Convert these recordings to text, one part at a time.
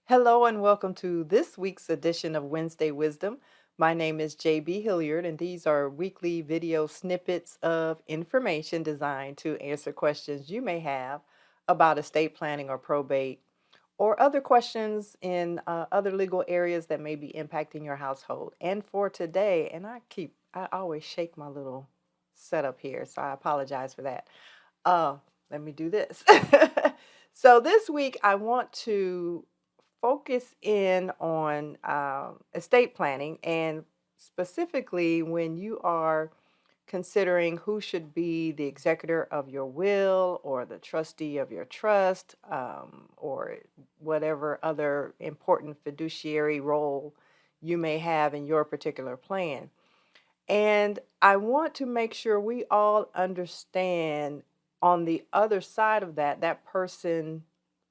Hello and welcome to this week's edition of Wednesday Wisdom. My name is JB Hilliard, and these are weekly video snippets of information designed to answer questions you may have about estate planning or probate, or other questions in other legal areas that may be impacting your household. And for today, and I always shake my little setup here, so I apologize for that. Let me do this. So this week, I want to focus in on estate planning, and specifically when you are considering who should be the executor of your will or the trustee of your trust, or whatever other important fiduciary role you may have in your particular plan. And I want to make sure we all understand on the other side of that, that person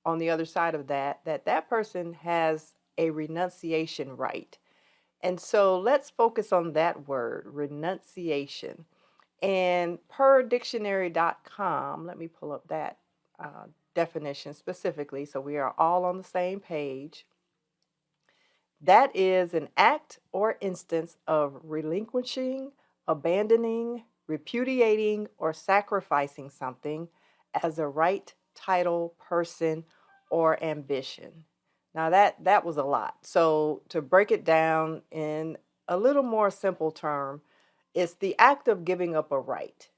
on the other side of that, that person has a renunciation right. And so let's focus on that word, renunciation. And per dictionary.com, let me pull up that definition specifically so we are all on the same page. That is an act or instance of relinquishing, abandoning, repudiating, or sacrificing something as a right, title, person, or ambition. Now that was a lot. So to break it down in a little more simple term, it's the act of giving up a right.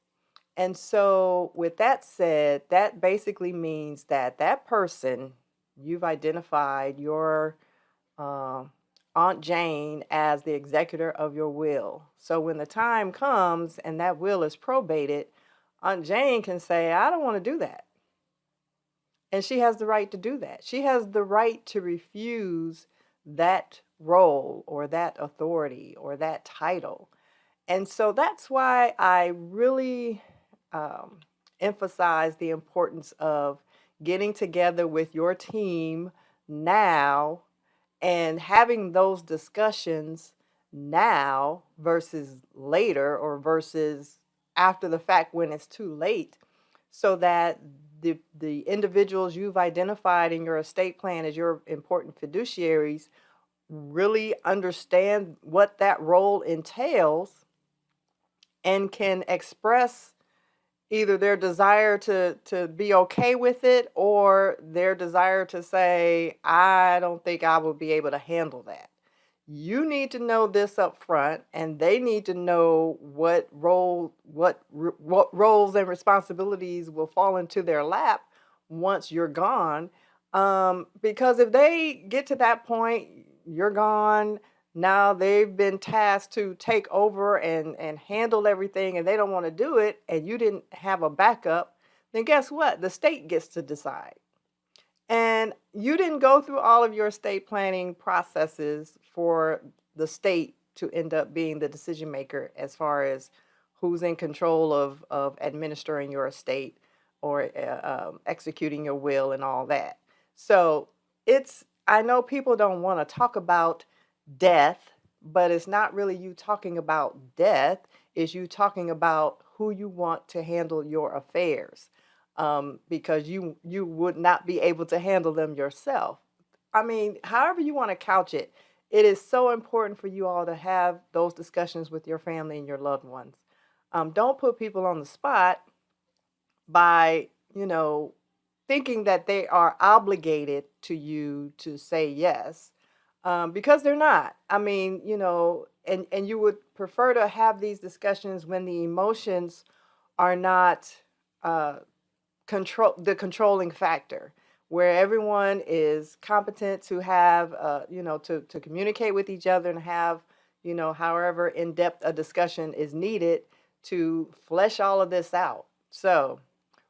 And so with that said, that basically means that that person, you've identified your Aunt Jane as the executor of your will. So when the time comes and that will is probated, Aunt Jane can say, I don't want to do that. And she has the right to do that. She has the right to refuse that role or that authority or that title. And so that's why I really emphasize the importance of getting together with your team now and having those discussions now versus later or versus after the fact when it's too late, so that the individuals you've identified in your estate plan as your important fiduciaries really understand what that role entails and can express either their desire to be okay with it or their desire to say, I don't think I will be able to handle that. You need to know this up front, and they need to know what roles and responsibilities will fall into their lap once you're gone. Because if they get to that point, you're gone. Now they've been tasked to take over and handle everything, and they don't want to do it, and you didn't have a backup, then guess what? The state gets to decide. And you didn't go through all of your estate planning processes for the state to end up being the decision maker as far as who's in control of administering your estate or executing your will and all that. So I know people don't want to talk about death, but it's not really you talking about death, it's you talking about who you want to handle your affairs. Because you would not be able to handle them yourself. I mean, however you want to couch it, it is so important for you all to have those discussions with your family and your loved ones. Don't put people on the spot by, thinking that they are obligated to you to say yes, because they're not. I mean, and you would prefer to have these discussions when the emotions are not the controlling factor, where everyone is competent to have to communicate with each other and have however in-depth a discussion is needed to flesh all of this out. So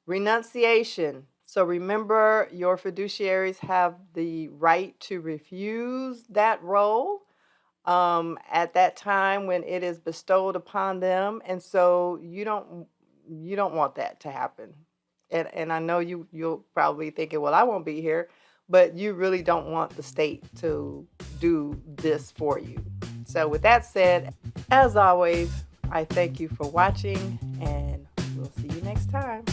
renunciation. So remember, your fiduciaries have the right to refuse that role at that time when it is bestowed upon them, and so you don't want that to happen. And I know you'll probably thinking, well, I won't be here, but you really don't want the state to do this for you. So with that said, as always, I thank you for watching, and we'll see you next time.